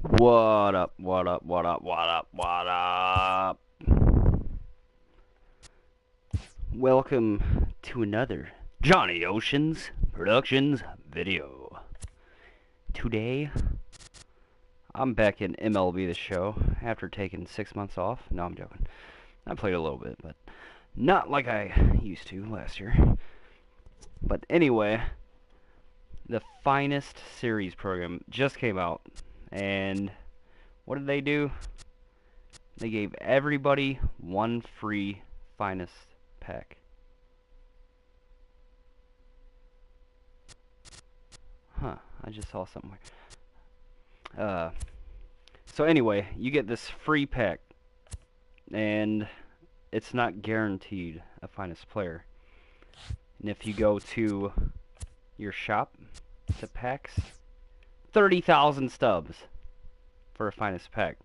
What up, what up, what up, what up, what up? Welcome to another Johnny Oceans Productions video. Today, I'm back in MLB The Show after taking 6 months off. No, I'm joking. I played a little bit, but not like I used to last year. But anyway, the Finest series program just came out, and what did they do? They gave everybody one free Finest pack. Huh, I just saw something. So anyway, you get this free pack, and it's not guaranteed a Finest player. And if you go to your shop to packs, 30,000 stubs for a Finest pack.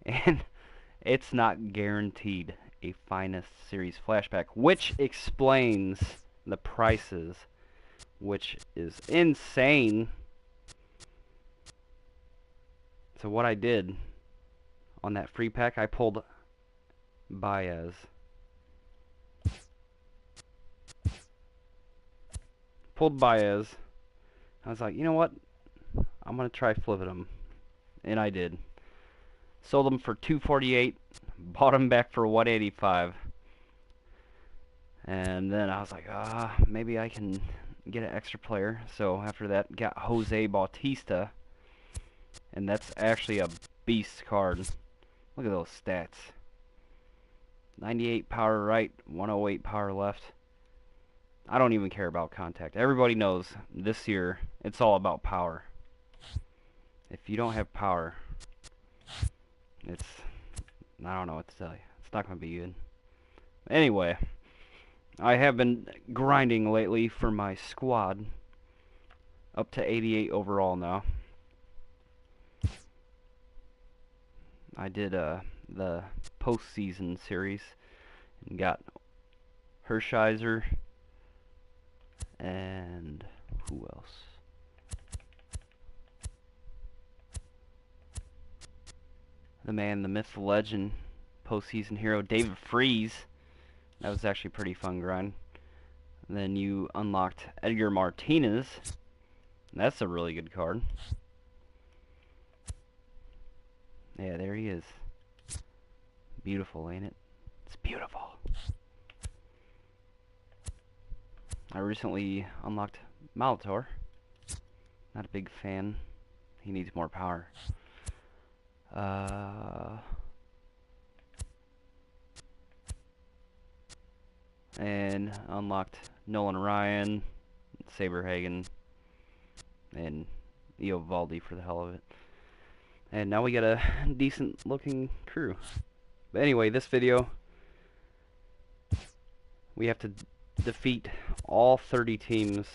And it's not guaranteed a Finest series flashback, which explains the prices, which is insane. So what I did on that free pack, I pulled Baez. I was like, you know what? I'm gonna try flipping them, and I did. Sold them for $248, bought them back for $185, and then I was like, maybe I can get an extra player. So after that, got Jose Bautista, and that's actually a beast card. Look at those stats: 98 power right, 108 power left. I don't even care about contact. Everybody knows this year it's all about power. If you don't have power, I don't know what to tell you. It's not going to be good. Anyway, I have been grinding lately for my squad. Up to 88 overall now. I did the postseason series and got Hershiser and who else? The man, the myth, the legend, postseason hero, David Freese. That was actually a pretty fun grind. And then you unlocked Edgar Martinez. That's a really good card. Yeah, there he is. Beautiful, ain't it? It's beautiful. I recently unlocked Molitor. Not a big fan. He needs more power. And unlocked Nolan Ryan, Saberhagen, and Valdi for the hell of it. And now we got a decent looking crew. But anyway, this video, we have to defeat all 30 teams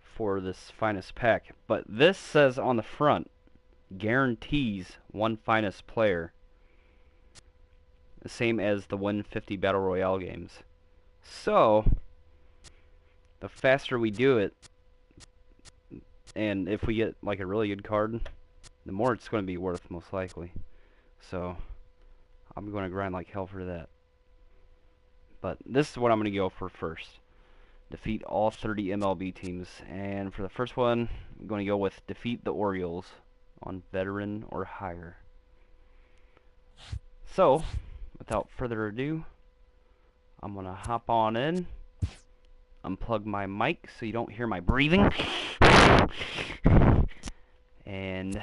for this Finest pack. But this says on the front, guarantees one Finest player. The same as the 150 Battle Royale games. So, the faster we do it, and if we get like a really good card, the more it's going to be worth, most likely. So, I'm going to grind like hell for that. But this is what I'm going to go for first. Defeat all 30 MLB teams. And for the first one, I'm going to go with defeat the Orioles on veteran or higher. So, without further ado, I'm going to hop on in, unplug my mic so you don't hear my breathing, and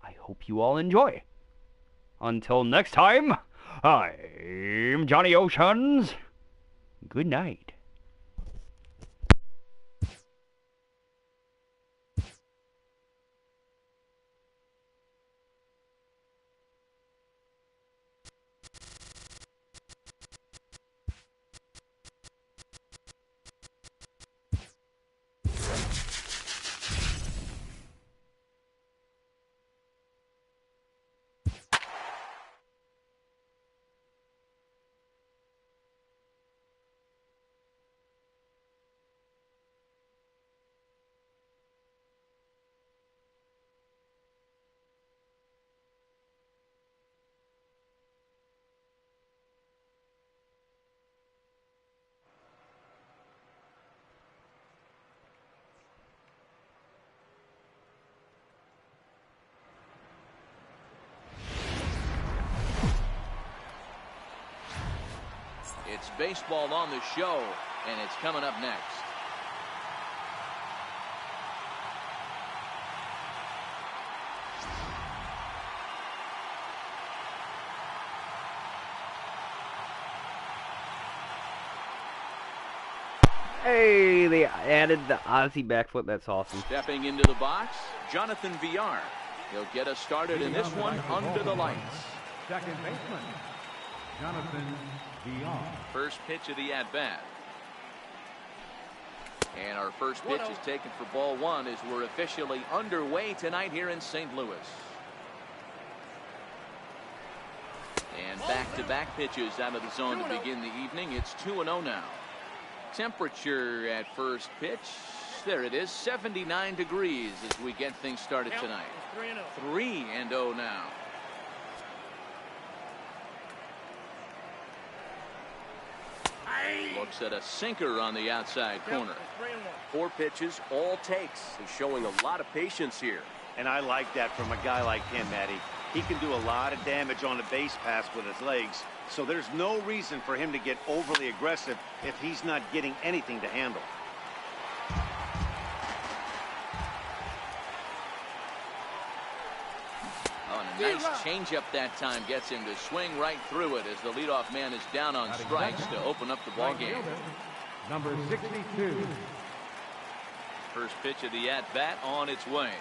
I hope you all enjoy. Until next time, I'm Johnny Oceans. Good night. It's baseball on the show, and it's coming up next. Hey, they added the Ozzy backflip. That's awesome. Stepping into the box, Jonathan Villar. He'll get us started in this one under the lights. Second baseman, Jonathan Villar. First pitch of the at-bat. And our first pitch is taken for ball one as we're officially underway tonight here in St. Louis. And back-to-back pitches out of the zone to begin the evening. It's 2-0 now. Temperature at first pitch, there it is, 79 degrees as we get things started tonight. 3-0 now. Looks at a sinker on the outside corner. 4 pitches, all takes. He's showing a lot of patience here. And I like that from a guy like him, Matty. He can do a lot of damage on a base pass with his legs, so there's no reason for him to get overly aggressive if he's not getting anything to handle. Oh, and a nice changeup that time gets him to swing right through it as the leadoff man is down on strikes to open up the ball game. Number 62. First pitch of the at-bat on its way.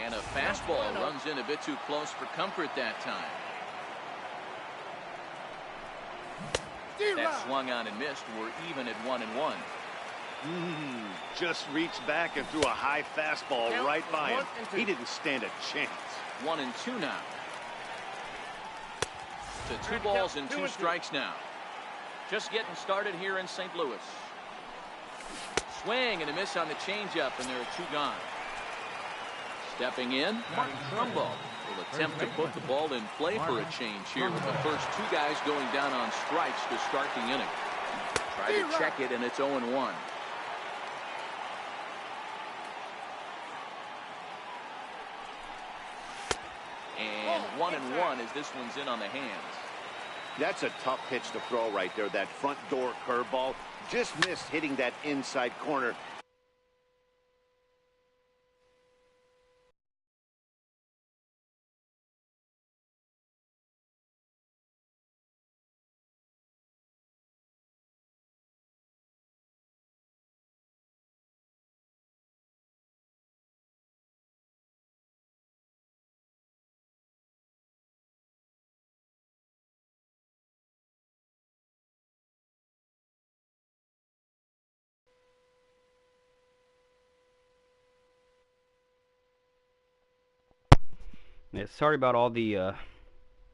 And a fastball runs in a bit too close for comfort that time. That swung on and missed. We're even at 1-1. Just reached back and threw a high fastball right by him. He didn't stand a chance. 1-2 now. To 2 balls and 2 strikes now. Just getting started here in St. Louis. Swing and a miss on the changeup, and there are 2 gone. Stepping in, Mark Trumbo will attempt to put the ball in play for a change here with the first 2 guys going down on strikes to start the inning. Try to check it, and it's 0-1. And 1-1 as this one's in on the hands. That's a tough pitch to throw right there. That front door curveball just missed hitting that inside corner. Yeah, sorry about all the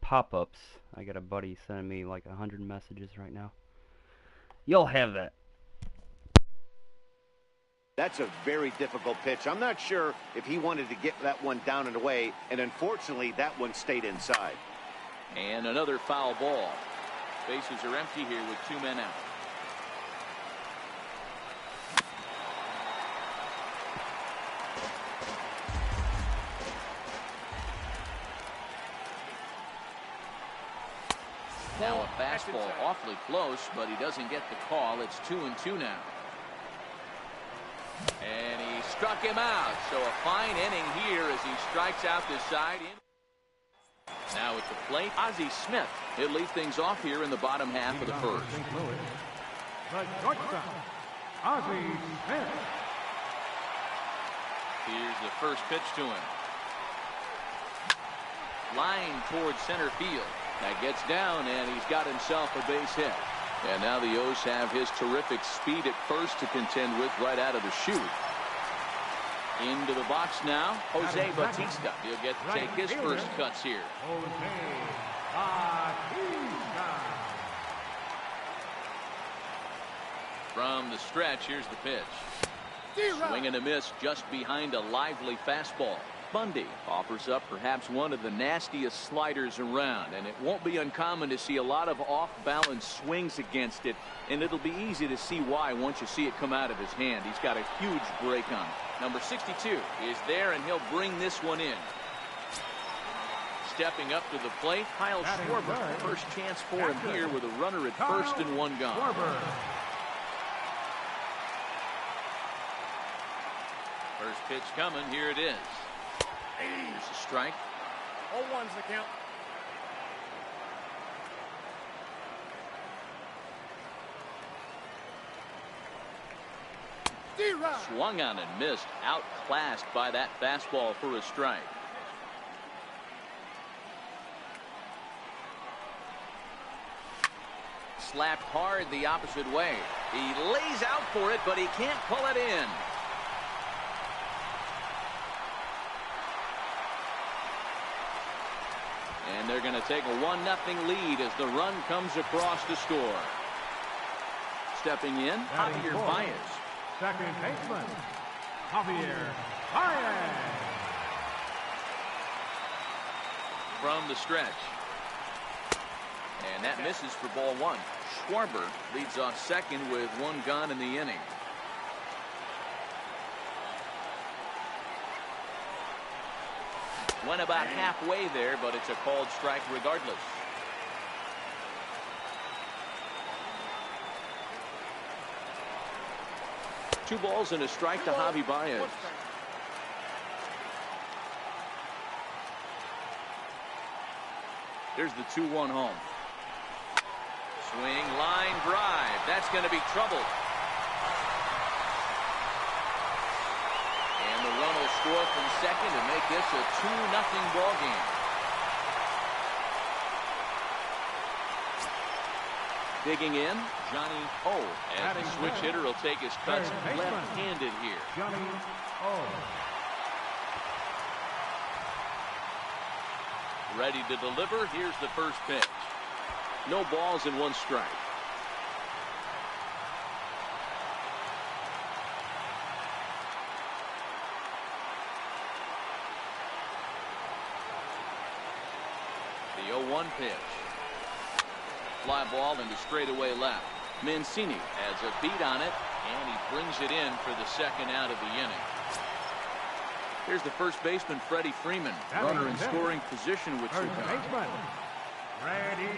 pop-ups. I got a buddy sending me like 100 messages right now. You'll have that. That's a very difficult pitch. I'm not sure if he wanted to get that one down and away, and unfortunately that one stayed inside. And another foul ball. Bases are empty here with 2 men out. Now a fastball awfully close, but he doesn't get the call. It's 2-2 now. And he struck him out. So a fine inning here as he strikes out the side. Now at the plate, Ozzie Smith. He'll lead things off here in the bottom half of the first. The shortstop, Ozzie Smith. Here's the first pitch to him. Line towards center field. That gets down, and he's got himself a base hit. And now the O's have his terrific speed at first to contend with right out of the chute. Into the box now, Jose Bautista. He'll get to take his first cuts here. From the stretch, here's the pitch. Swing and a miss just behind a lively fastball. Bundy offers up perhaps one of the nastiest sliders around, and it won't be uncommon to see a lot of off-balance swings against it, and it'll be easy to see why once you see it come out of his hand. He's got a huge break on it. Number 62 is there, and he'll bring this one in. stepping up to the plate, Kyle Schwarber. First chance for him here with a runner at first and one gone. First pitch coming. Here it is. Here's a strike. 0-1's the count. Swung on and missed. Outclassed by that fastball for a strike. Slapped hard the opposite way. He lays out for it, but he can't pull it in. And they're going to take a 1-0 lead as the run comes across to score. Stepping in, Javier Baez. Second baseman, Javier Baez. From the stretch. And that misses for ball one. Schwarber leads off second with one gone in the inning. Went about halfway there, but it's a called strike regardless. Two balls and a strike to Javi Baez. Here's the 2-1 home. Swing, line drive. That's going to be trouble. And the run will score from second to make this a 2-0 ball game. Digging in, Johnny O. As the switch hitter will take his cuts left-handed here. Johnny O. Ready to deliver. Here's the first pitch. No balls and one strike. The 0-1 pitch. Fly ball into straightaway left. Mancini has a beat on it, and he brings it in for the second out of the inning. Here's the first baseman, Freddie Freeman. Runner in scoring position with two baseman, Freddie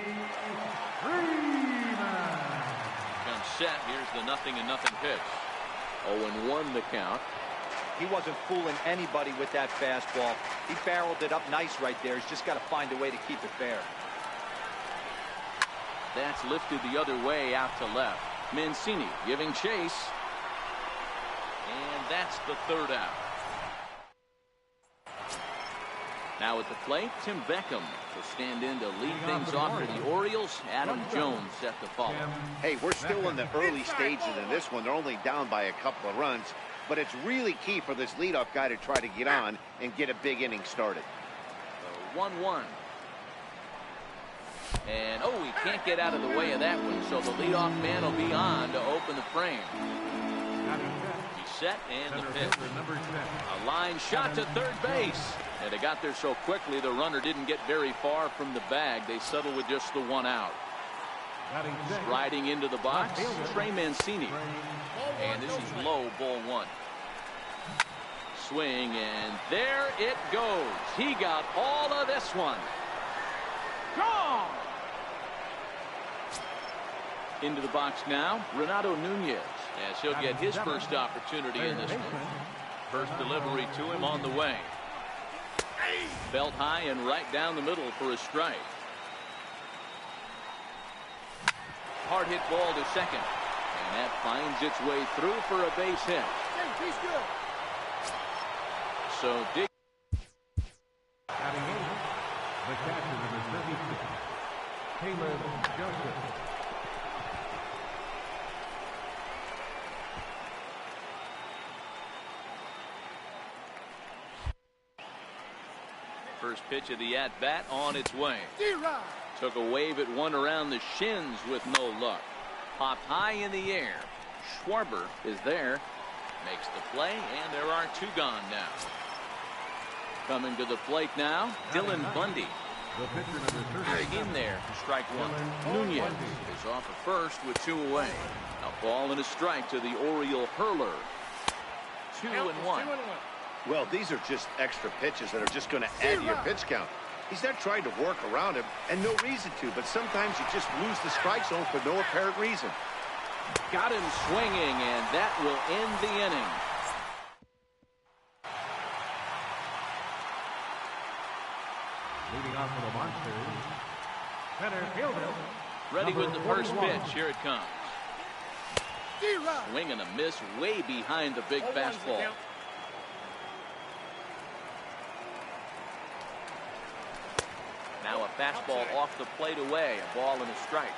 Freeman. Comes set. Here's the 0-0 pitch. 0-1 the count. He wasn't fooling anybody with that fastball. He barreled it up nice right there. He's just got to find a way to keep it fair. That's lifted the other way out to left. Mancini giving chase. And that's the third out. Now at the plate, Tim Beckham will stand in to lead things off for the Orioles. Adam Jones set to follow. Hey, we're still in the early stages of this one. They're only down by a couple of runs. But it's really key for this leadoff guy to try to get on and get a big inning started. So 1-1. And, oh, he can't get out of the way of that one. So the leadoff man will be on to open the frame. He's set and the pitch. A line shot to third base. And they got there so quickly the runner didn't get very far from the bag. They settled with just the one out. Striding into the box, Trey Mancini. And this is low, ball one. Swing, and there it goes. He got all of this one. Gone! Into the box now, Renato Nunez, as he'll get his first opportunity in this one. First delivery to him on the way. Belt high and right down the middle for a strike. Hard hit ball to second. And that finds its way through for a base hit. He's good. So Dick. Batting eighth, the catcher number 36, Caleb Joseph. First pitch of the at-bat on its way. Took a wave at one around the shins with no luck. Popped high in the air. Schwarber is there. Makes the play, and there are two gone now. Coming to the plate now, Dylan Bundy. In there for strike one. Nunez is off at first with two away. A ball and a strike to the Oriole hurler. 2-1. Well, these are just extra pitches that are just going to add to your pitch count. He's not trying to work around him, and no reason to, but sometimes you just lose the strike zone for no apparent reason. Got him swinging, and that will end the inning. Leading off for the Monsters, center fielder. Ready with the first 41. pitch. Here it comes. Swing and a miss way behind the big fastball. Now a fastball off the plate away. A ball and a strike.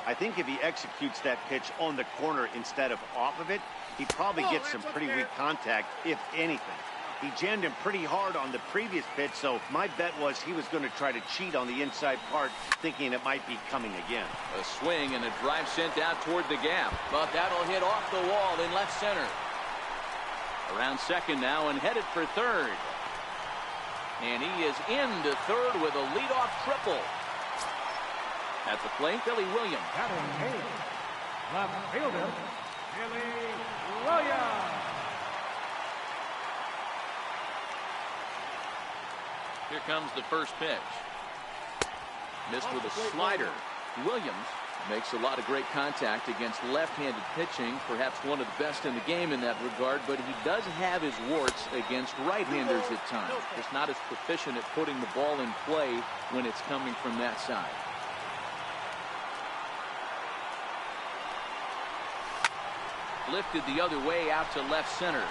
I think if he executes that pitch on the corner instead of off of it, he probably gets some pretty weak contact, if anything. He jammed him pretty hard on the previous pitch, so my bet was he was going to try to cheat on the inside part, thinking it might be coming again. A swing and a drive sent out toward the gap, but that'll hit off the wall in left center. Around second now and headed for third. And he is into third with a leadoff triple. At the plate, Billy Williams. Batting eighth, left fielder, Billy Williams. Here comes the first pitch. Missed with a slider. Williams makes a lot of great contact against left-handed pitching, perhaps one of the best in the game in that regard, but he does have his warts against right-handers at times. Just not as proficient at putting the ball in play when it's coming from that side. Lifted the other way out to left center.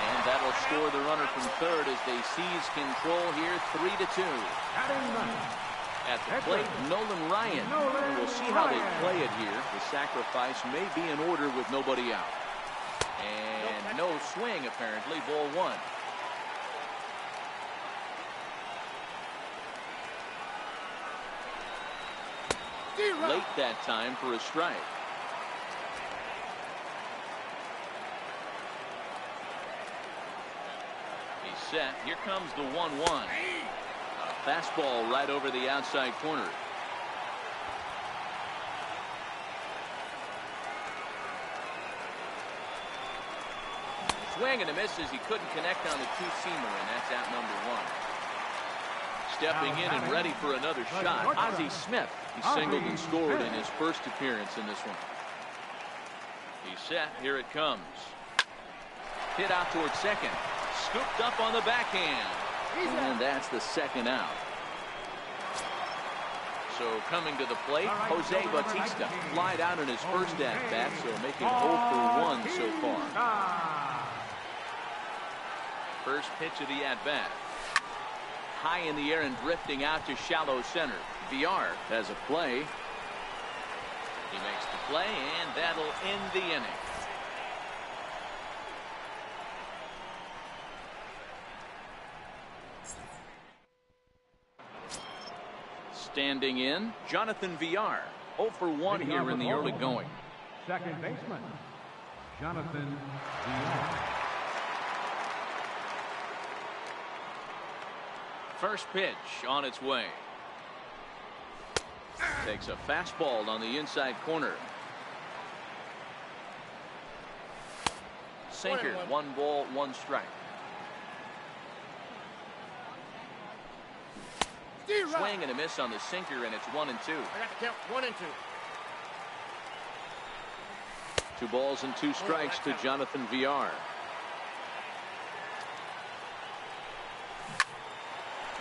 And that'll score the runner from third as they seize control here, 3-2. At the plate, Nolan Ryan. And we'll see how they play it here. The sacrifice may be in order with nobody out. And no swing, apparently, ball one. Late that time for a strike. Set. Here comes the 1-1. A fastball right over the outside corner. Swing and a miss as he couldn't connect on the two-seamer, and that's out number one. Stepping in and ready for another shot, Ozzie Smith. He singled and scored in his first appearance in this one. He's set. Here it comes. Hit out towards second. Scooped up on the backhand. And that's the second out. So coming to the plate, Jose Bautista flied out in his first at-bat, so making 0 for 1 so far. First pitch of the at-bat. High in the air and drifting out to shallow center. Villar has a play. He makes the play, and that'll end the inning. Standing in, Jonathan Villar. 0 for 1 here in the early going. Second baseman, Jonathan Villar. First pitch on its way. Takes a fastball on the inside corner. Sinker, 1 ball, 1 strike. Swing and a miss on the sinker, and it's 1-2. I got the count, 1-2. 2 balls and 2 strikes to Jonathan Villar.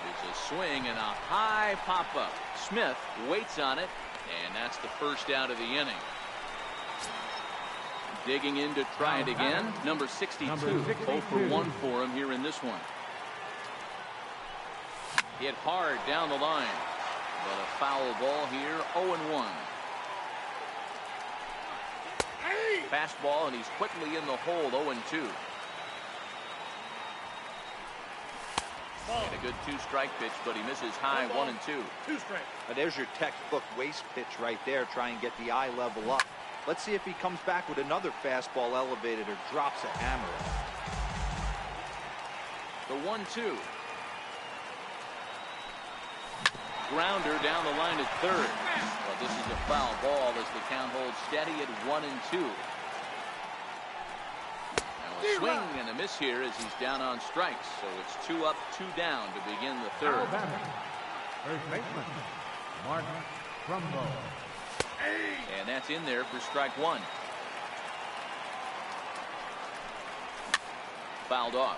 There's a swing and a high pop-up. Smith waits on it, and that's the first out of the inning. Digging in to try it again. Number 62. 0 for 1 for him here in this one. Hit hard down the line, but a foul ball here, 0-1. Fastball, and he's quickly in the hole, 0-2. And a good 2-strike pitch, but he misses high, 1-2. 2 strikes. But there's your textbook waste pitch right there. Try and get the eye level up. Let's see if he comes back with another fastball elevated or drops a hammer. The 1-2. Grounder down the line at third. But this is a foul ball as the count holds steady at 1-2. Now A swing and a miss here as he's down on strikes. So it's 2 up, 2 down to begin the third. First baseman, Mark Trumbo. And that's in there for strike 1. Fouled off.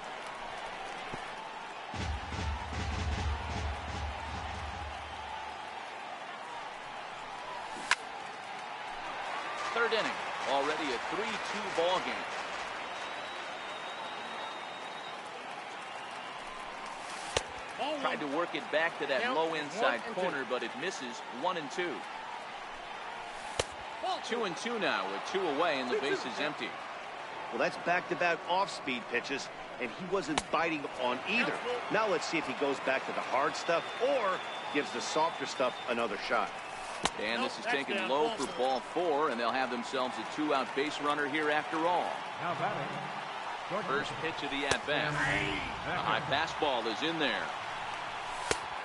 Third inning, already a 3-2 ball game. Tried to work it back to that low inside corner, but it misses. 1-2. 2-2 now with 2 away and the base is empty. Well, that's back-to-back off-speed pitches, and he wasn't biting on either. Now let's see if he goes back to the hard stuff or gives the softer stuff another shot. And this is taken low for ball 4, and they'll have themselves a 2-out base runner here after all. Now batting. First pitch of the at-bat. A high fastball is in there.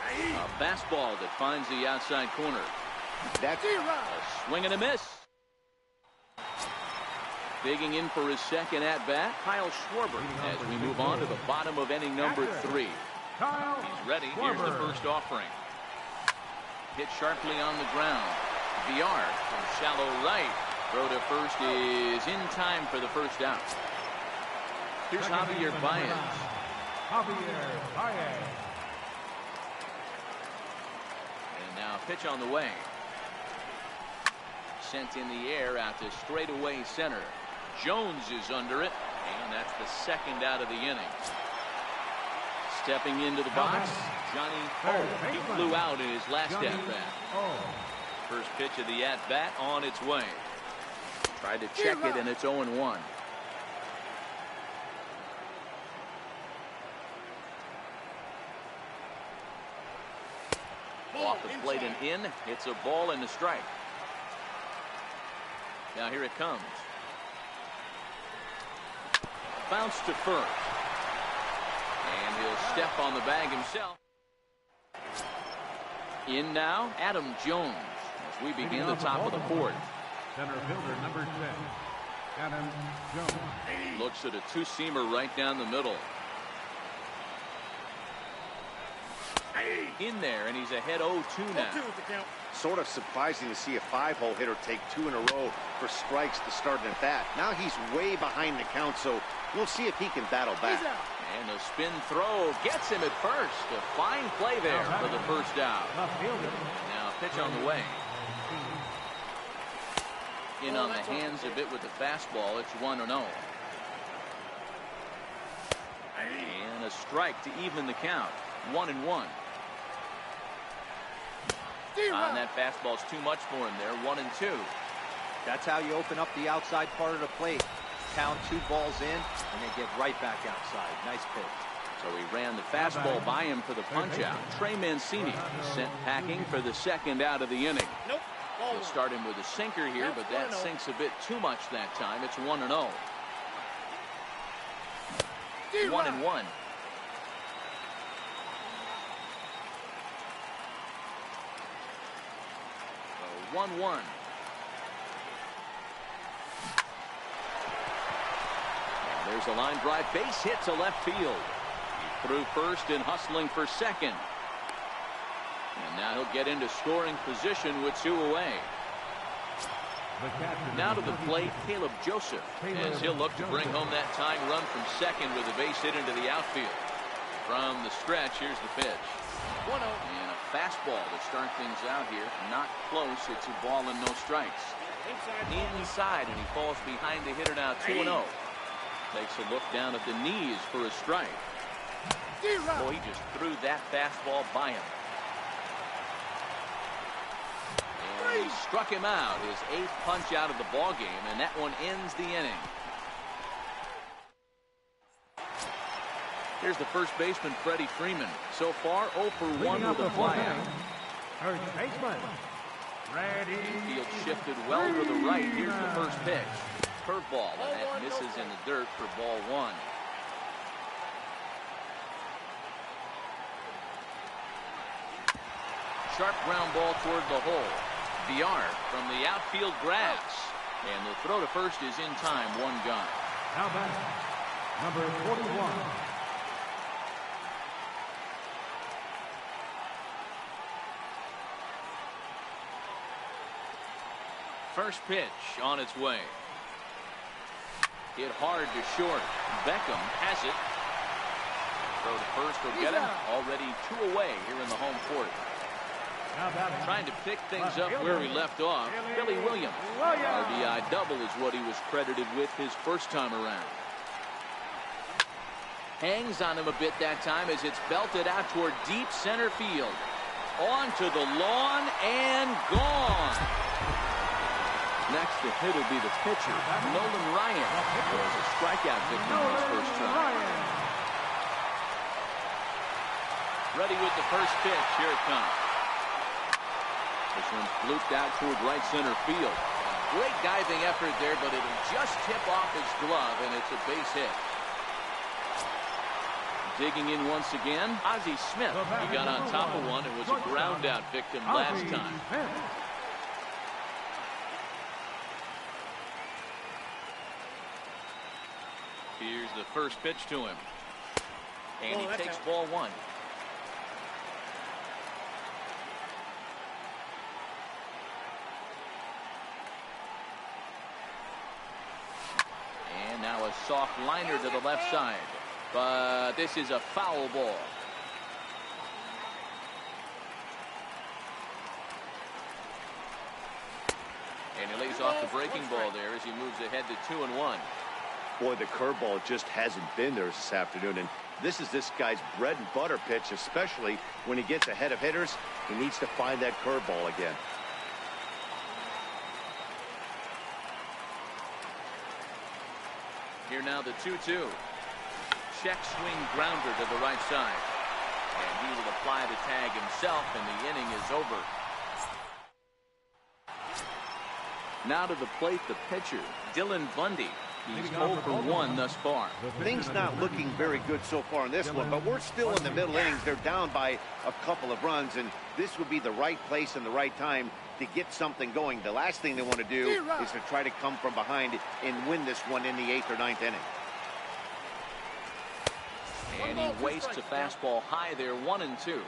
A fastball that finds the outside corner. That's a swing and a miss. Digging in for his second at-bat, Kyle Schwarber, as we move on to the bottom of inning number 3. He's ready. Here's the first offering. Hit sharply on the ground. Villar from shallow right. Throw to first is in time for the first out. Here's Javier Baez. Javier Baez. And now pitch on the way. Sent in the air out to straightaway center. Jones is under it, and that's the second out of the inning. Stepping into the box, Johnny he flew out in his last at-bat. First pitch of the at-bat on its way. Tried to check it, and it's 0-1. Off the plate and in. It's a ball and a strike. Now here it comes. Bounce to first. And he'll step on the bag himself. In now, Adam Jones as we begin the top of the fourth. Center fielder number 10, Adam Jones. Looks at a two-seamer right down the middle. In there, and he's ahead 0-2 now. Sort of surprising to see a 5-hole hitter take 2 in a row for strikes to start an at-bat. Now he's way behind the count, so we'll see if he can battle back. And a spin throw gets him at first. A fine play there for the first out. Now pitch on the way. In on the hands a bit with the fastball. It's 1-0. And a strike to even the count. 1-1. And that fastball's too much for him there. 1-2. That's how you open up the outside part of the plate. Count 2 balls in, and they get right back outside. Nice pitch. So he ran the fastball by him for the punch-out. Trey Mancini sent packing for the second out of the inning. He'll start him with a sinker here, but that sinks a bit too much that time. It's 1-0. 1-1. 1-1. There's a line drive base hit to left field. He threw first and hustling for second. And now he'll get into scoring position with 2 away. Now to the plate, Caleb Joseph, as he'll look to bring home that tying run from second with a base hit into the outfield. From the stretch, here's the pitch. 1-0. And a fastball to start things out here. Not close. It's a ball and no strikes. Inside, and he falls behind the hitter now. 2-0. Takes a look down at the knees for a strike. Oh, he just threw that fastball by him. And he struck him out. His 8th punch out of the ball game, and that one ends the inning. Here's the first baseman, Freddie Freeman. So far, 0 for 1 with a flyout. First baseman, Freddie. Field shifted well to the right. Here's the first pitch. Curveball, and that misses in the dirt for ball 1. Sharp ground ball toward the hole. Villar from the outfield grass. And the throw to first is in time. 1 gone. Now back, Number 41. First pitch on its way. Hit hard to short. Beckham has it. Throw to first will get him. Already 2 away here in the home fourth. Trying to pick things up where he left off. Billy Williams. RBI double is what he was credited with his first time around. Hangs on him a bit that time as it's belted out toward deep center field. On to the lawn and gone. Next to hit will be the pitcher, Nolan Ryan. Was a strikeout victim in his first try. Ready with the first pitch. Here it comes. This one's blooped out toward right center field. Great diving effort there, but it'll just tip off his glove, and it's a base hit. Digging in once again, Ozzie Smith. He got on top of one and was a ground out victim last time. Here's the first pitch to him. And he takes ball one. And now a soft liner to the left side. But this is a foul ball. And he lays off the breaking ball there as he moves ahead to 2-1. Boy, the curveball just hasn't been there this afternoon, and this is this guy's bread and butter pitch, especially when he gets ahead of hitters. He needs to find that curveball again. Here now the 2-2. Check swing grounder to the right side. And he will apply the tag himself, and the inning is over. Now to the plate, the pitcher, Dylan Bundy. He's 0 for 1 thus far. Things not looking very good so far in this one, but we're still in the middle innings. They're down by a couple of runs, and this would be the right place and the right time to get something going. The last thing they want to do is to try to come from behind and win this one in the 8th or 9th inning. And he wastes a fastball high there, 1-2.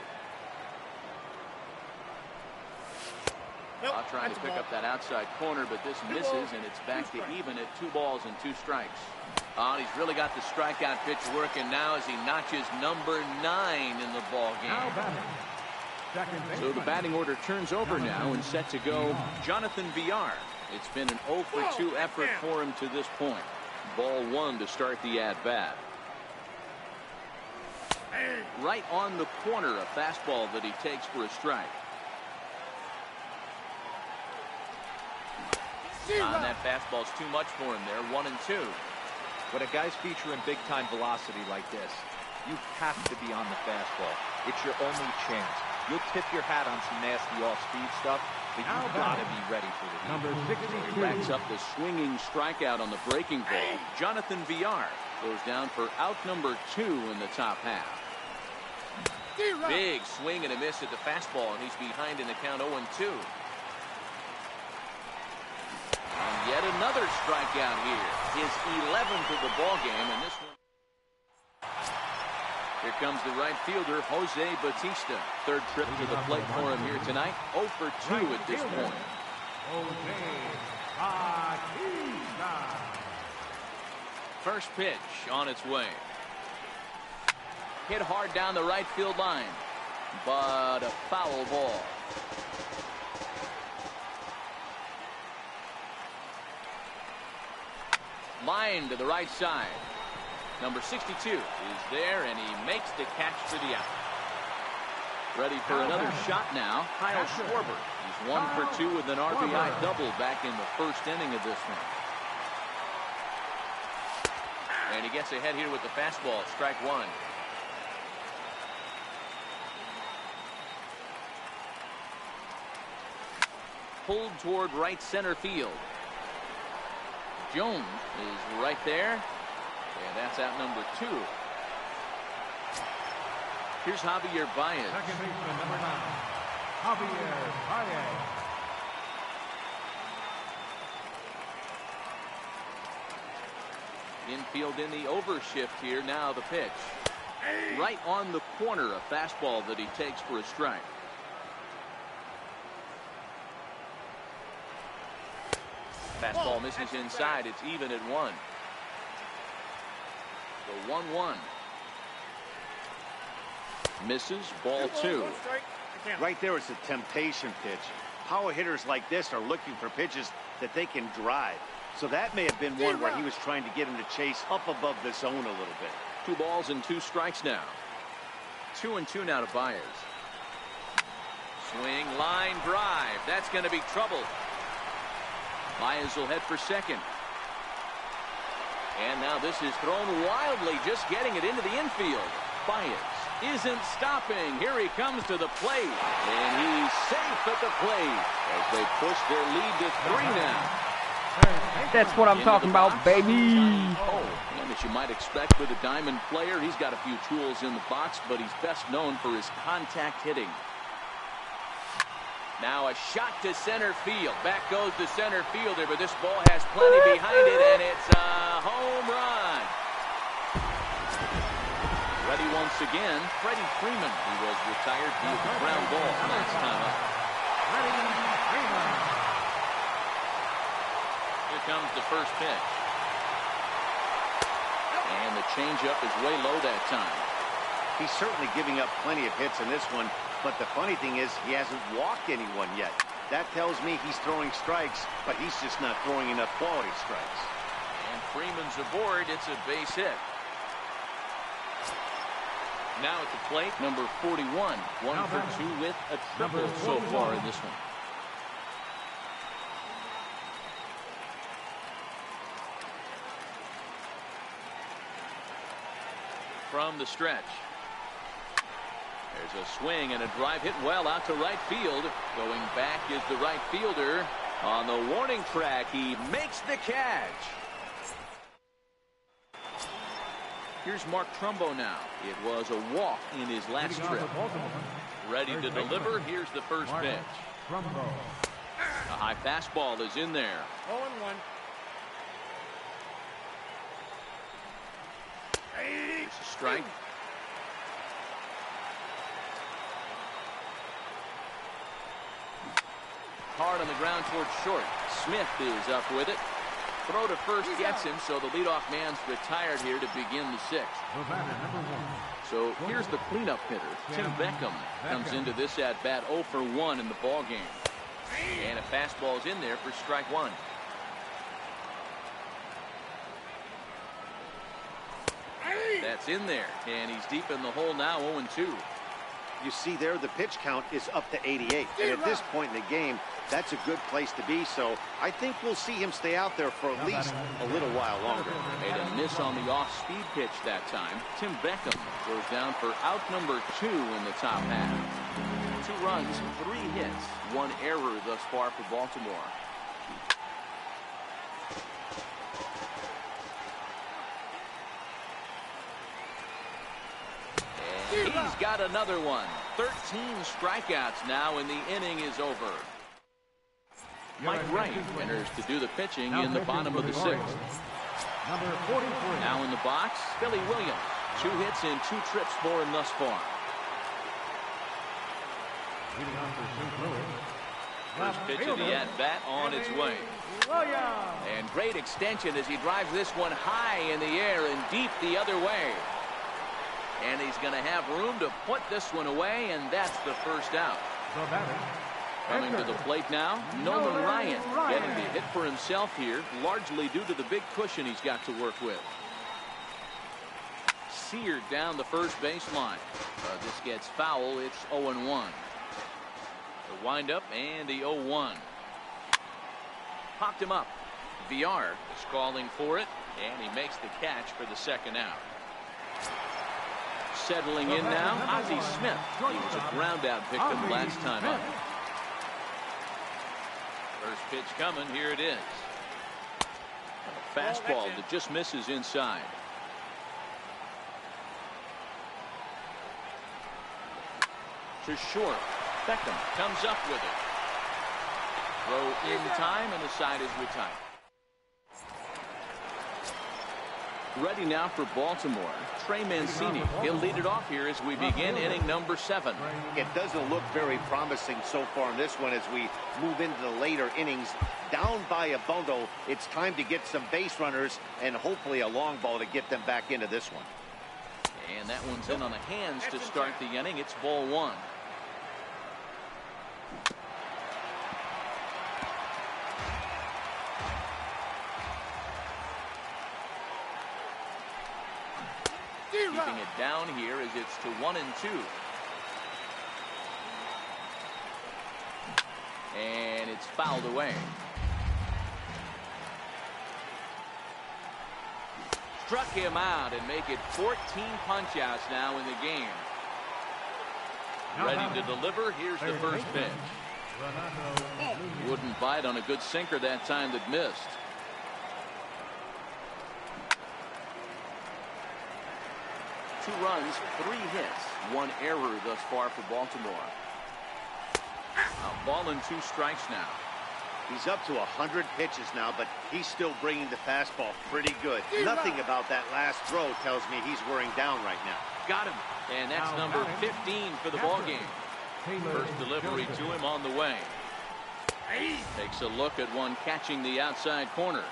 Trying to pick up that outside corner, but this misses, and it's back to even at 2 balls and 2 strikes. He's really got the strikeout pitch working now as he notches number 9 in the ball game. So the batting order turns over now and set to go Jonathan Villar. It's been an 0 for 2 effort for him to this point. Ball 1 to start the at-bat. Right on the corner, a fastball that he takes for a strike. That fastball's too much for him there, 1-2. When a guy's featuring big-time velocity like this, you have to be on the fastball. It's your only chance. You'll tip your hat on some nasty off-speed stuff, but you've got to be ready for the heat. Number 62. He racks up the swinging strikeout on the breaking ball. Jonathan Villar goes down for out number 2 in the top half. Big swing and a miss at the fastball, and he's behind in the count 0-2. And yet another strikeout here. His 11th of the ball game, and this one. Here comes the right fielder, Jose Bautista. Third trip to the plate for him here tonight. 0 for 2 at this point. First pitch on its way. Hit hard down the right field line, but a foul ball. Line to the right side. Number 62 is there, and he makes the catch for the out. Ready for another shot now, Kyle Schwarber. He's 1 for 2 with an RBI double back in the first inning of this one. And he gets ahead here with the fastball, strike 1. Pulled toward right center field. Jones is right there, and that's out number 2. Here's Javier Baez. Second baseman, number 9, Javier Baez. Infield in the overshift here. Now the pitch. Right on the corner, a fastball that he takes for a strike. Fastball misses inside. It's even at 1. So 1-1. Misses, ball 2. Right there is a temptation pitch. Power hitters like this are looking for pitches that they can drive. So that may have been one where he was trying to get him to chase up above the zone a little bit. 2 balls and 2 strikes now. 2-2 now to Baez. Swing, line drive. That's going to be trouble. Baez will head for second. And now this is thrown wildly, just getting it into the infield. Baez isn't stopping. Here he comes to the plate. And he's safe at the plate as they push their lead to 3 now. That's what I'm talking about, baby. Oh, and as you might expect with a diamond player, he's got a few tools in the box, but he's best known for his contact hitting. Now a shot to center field. Back goes the center fielder, but this ball has plenty behind it, and it's a home run. Ready once again, Freddie Freeman, who was retired via the ground ball last time up. Here comes the first pitch. And the changeup is way low that time. He's certainly giving up plenty of hits in this one, but the funny thing is he hasn't walked anyone yet. That tells me he's throwing strikes, but he's just not throwing enough quality strikes. And Freeman's aboard. It's a base hit. Now at the plate, number 41. 1 for 2 with a triple so far in this one. From the stretch. There's a swing and a drive hit well out to right field. Going back is the right fielder. On the warning track, he makes the catch. Here's Mark Trumbo now. It was a walk in his last trip. Ready to deliver. Here's the first pitch. A high fastball is in there. 0-1. Here's a strike. Hard on the ground towards short. Smith is up with it. Throw to first gets him, so the leadoff man's retired here to begin the 6th. So here's the cleanup hitter. Tim Beckham comes into this at-bat 0 for 1 in the ballgame. And a fastball's in there for strike 1. That's in there, and he's deep in the hole now, 0-2. You see there, the pitch count is up to 88. And at this point in the game, that's a good place to be. So I think we'll see him stay out there for at least a little while longer. Made a miss on the off-speed pitch that time. Tim Beckham goes down for out number 2 in the top half. 2 runs, 3 hits, 1 error thus far for Baltimore. He's got another one. 13 strikeouts now, and the inning is over. Mike Wright enters to do the pitching in the bottom of the 6th. Now in the box, Billy Williams. 2 hits and 2 trips for him thus far. First pitch of the at-bat on its way. And great extension as he drives this one high in the air and deep the other way. And he's going to have room to put this one away, and that's the first out. Coming to the plate now, Nolan Ryan getting the hit for himself here, largely due to the big cushion he's got to work with. Seared down the first baseline. This gets foul. It's 0-1. The windup and the 0-1. Popped him up. Villar is calling for it, and he makes the catch for the second out. Settling in now, Ozzie Smith. He was a ground-out victim last time up. First pitch coming. Here it is. A fastball that just misses inside. To short. Beckham comes up with it. Throw in time, and the side is retired. Ready now for Baltimore, Trey Mancini. He'll lead it off here as we begin inning number 7. It doesn't look very promising so far in this one as we move into the later innings. Down by a bundle, it's time to get some base runners and hopefully a long ball to get them back into this one. And that one's in on the hands to start the inning. It's ball 1. Keeping it down here as it's to 1-2. And it's fouled away. Struck him out and make it 14 punch-outs now in the game. Ready to deliver. Here's the first pitch. Wouldn't bite on a good sinker that time that missed. Two runs, 3 hits, 1 error thus far for Baltimore. A ball and 2 strikes now. He's up to 100 pitches now, but he's still bringing the fastball pretty good. Nothing about that last throw tells me he's wearing down right now. Got him. And that's number 15 for the ball game. First delivery to him on the way. Takes a look at one catching the outside corner.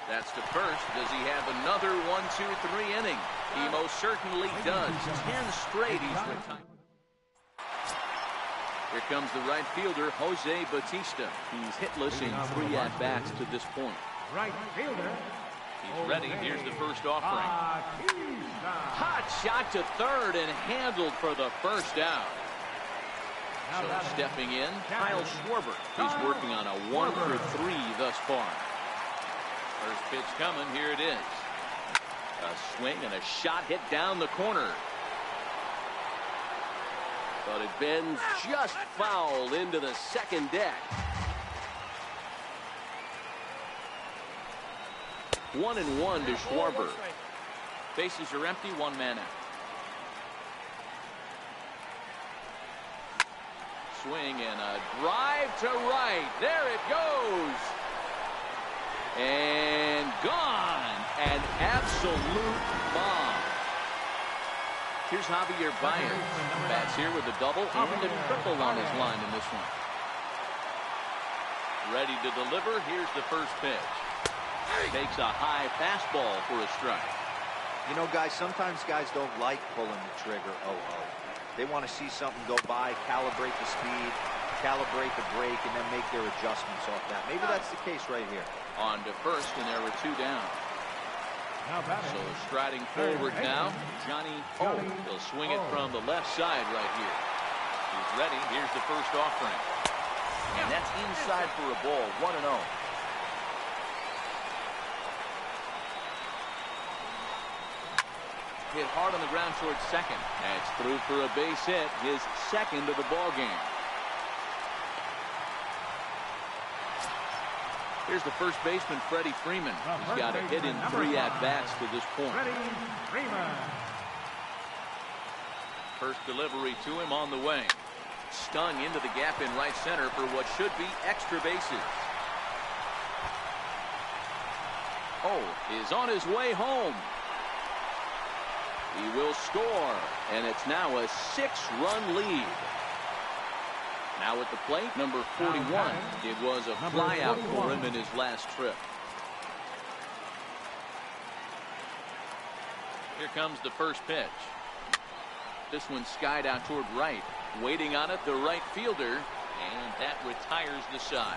That's to first. Does he have another 1-2-3 inning? He most certainly does. 10 straight he's retired. Here comes the right fielder, Jose Bautista. He's hitless in 3 at-bats to this point. Right fielder. He's ready. Here's the first offering. Hot shot to third and handled for the first out. So stepping in, Kyle Schwarber. He's working on a 1-for-3 thus far. First pitch coming. Here it is. A swing and a shot hit down the corner. But it bends just foul into the second deck. 1-1 to Schwarber. Bases are empty, 1 man out. Swing and a drive to right. There it goes. And gone. An absolute bomb. Here's Javier Baez. Bats here with a double and a triple on his line in this one. Ready to deliver. Here's the first pitch. Takes a high fastball for a strike. You know, guys, sometimes guys don't like pulling the trigger. They want to see something go by, calibrate the speed, calibrate the brake, and then make their adjustments off that. Maybe that's the case right here. On to first, and there were 2 down. So striding forward now, Johnny O. He'll swing it from the left side right here. He's ready. Here's the first offering. And that's inside for a ball, 1-0. Hit hard on the ground towards second. That's through for a base hit, his second of the ball game. Here's the first baseman, Freddie Freeman. He's got a hit in 3 at-bats to this point. First delivery to him on the way. Stung into the gap in right center for what should be extra bases. Is on his way home. He will score, and it's now a 6-run lead. Now at the plate, number 41. It was a flyout for him in his last trip. Here comes the first pitch. This one skied out toward right. Waiting on it, the right fielder, and that retires the side.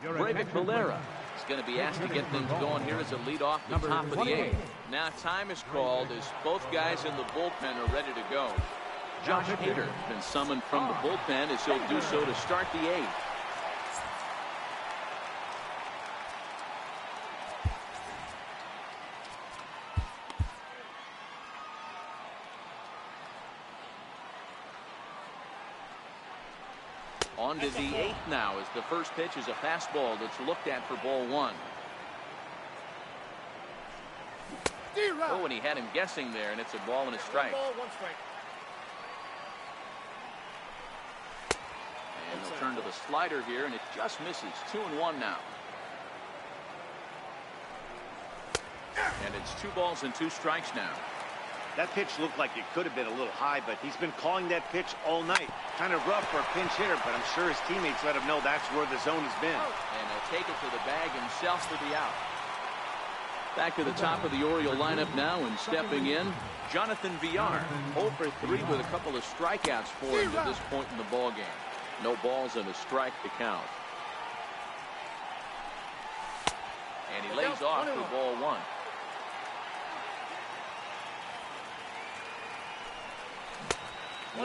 Brave Villar is going to be asked to get things going here as a leadoff the top of the 8th. Now time is called as both guys in the bullpen are ready to go. Josh Hader been summoned from the bullpen as he'll do so to start the 8th. On to the 8th now as the first pitch is a fastball that's looked at for ball 1. Oh, and he had him guessing there, and it's a ball and a strike. And they'll turn to the slider here, and it just misses. 2-1 now. And it's 2 balls and 2 strikes now. That pitch looked like it could have been a little high, but he's been calling that pitch all night. Kind of rough for a pinch hitter, but I'm sure his teammates let him know that's where the zone has been. And he'll take it to the bag himself for the out. Back to the top of the Oriole lineup now, and stepping in, Jonathan Villar. 0 for 3 with a couple of strikeouts for him to this point in the ballgame. No balls and a strike to count. And he lays off for ball 1.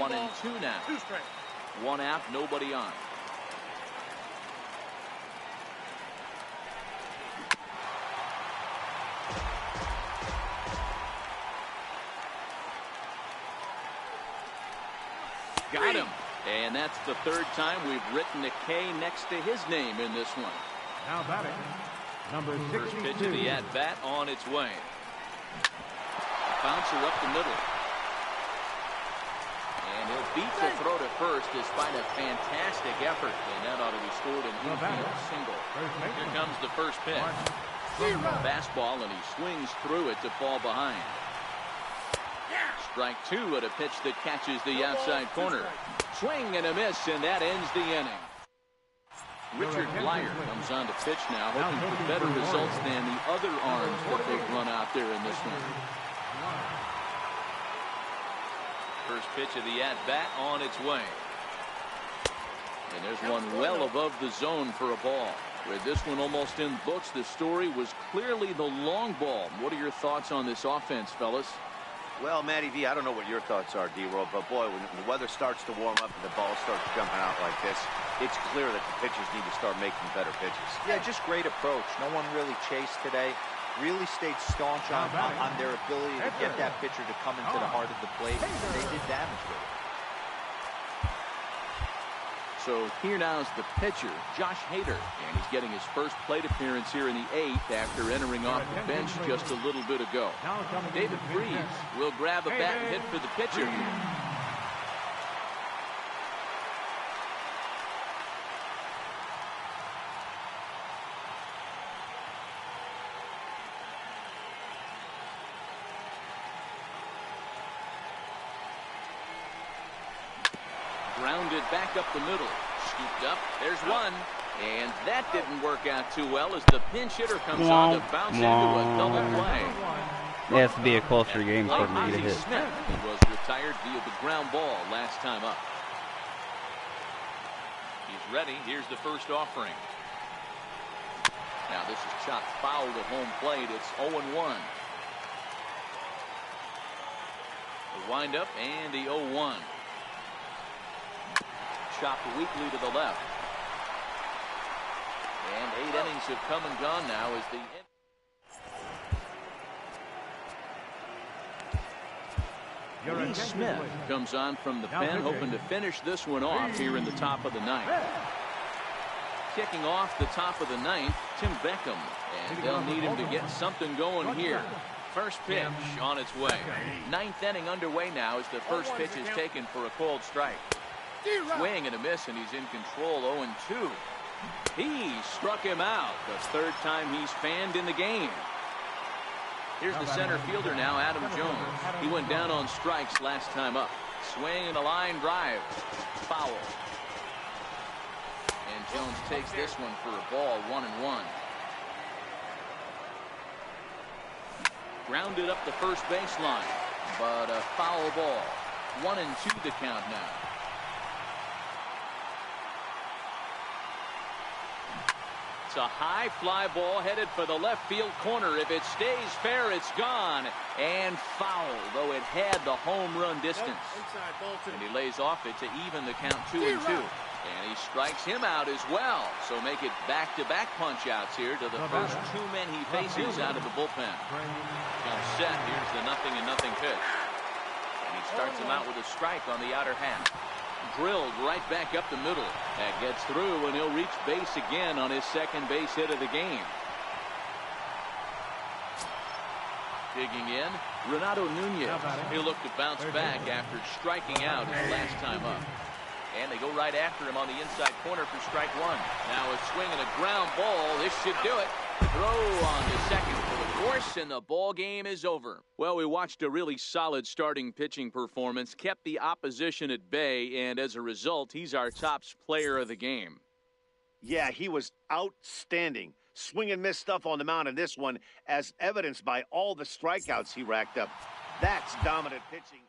One and 2 now. 1 out, nobody on. Got him. And that's the 3rd time we've written a K next to his name in this one. Now batting, number 62. First pitch of the at-bat on its way. Bouncer up the middle. And he'll beat the throw to first despite a fantastic effort. And that ought to be scored an infield single. Here comes the first pitch. Fastball, and he swings through it to fall behind. Strike 2 at a pitch that catches the outside corner. Swing and a miss, and that ends the inning. Richard Villar comes on to pitch now, hoping for better results than the other arms that they've run out there in this one. First pitch of the at-bat on its way. And there's one well above the zone for a ball. With this one almost in books, the story was clearly the long ball. What are your thoughts on this offense, fellas? Well, Matty V, I don't know what your thoughts are, D-Roll, but boy, when the weather starts to warm up and the ball starts jumping out like this, it's clear that the pitchers need to start making better pitches. Yeah, just great approach. No one really chased today. Really stayed staunch on their ability to get that pitcher to come into the heart of the plate. They did damage with it. So here now is the pitcher, Josh Hader, and he's getting his first plate appearance here in the 8th after entering off the bench just a little bit ago. David Freese will grab a bat and hit for the pitcher. Grounded back up the middle. Scooped up. There's one. And that didn't work out too well as the pinch hitter comes on to bounce into a double play. It has to be a closer game for me to hit. Smith was retired via the ground ball last time up. He's ready. Here's the first offering. Now this is chopped foul at home plate. It's 0-1. The windup and the 0-1. Chopped weakly to the left. And 8 innings have come and gone now as the Lee Smith comes on from the pen, hoping to finish this one off here in the top of the 9th. Kicking off the top of the 9th, Tim Beckham, and they'll need him to get something going here. First pitch on its way. 9th inning underway now as the first pitch is taken for a cold strike. Swing and a miss, and he's in control. 0-2. He struck him out the 3rd time he's fanned in the game. Here's the center fielder now, Adam Jones. He went down on strikes last time up. Swing and a line drive. Foul. And Jones takes this one for a ball. 1-1. Grounded up the first baseline, but a foul ball. 1-2 the count now. A high fly ball headed for the left field corner. If it stays fair, it's gone. And foul, though it had the home run distance. And he lays off it to even the count 2-2. And he strikes him out as well. So make it back-to-back punch-outs here to the first 2 men he faces out of the bullpen. Comes set. Here's the 0-0 pitch. And he starts him out with a strike on the outer half. Drilled right back up the middle. That gets through, and he'll reach base again on his second base hit of the game. Digging in, Renato Nunez. He'll look to bounce back after striking out his last time up. And they go right after him on the inside corner for strike 1. Now a swing and a ground ball. This should do it. throw on to second for the force, and the ball game is over. Well, we watched a really solid starting pitching performance, kept the opposition at bay, and as a result, he's our top player of the game. Yeah, he was outstanding. Swing and miss stuff on the mound in this one, as evidenced by all the strikeouts he racked up. That's dominant pitching.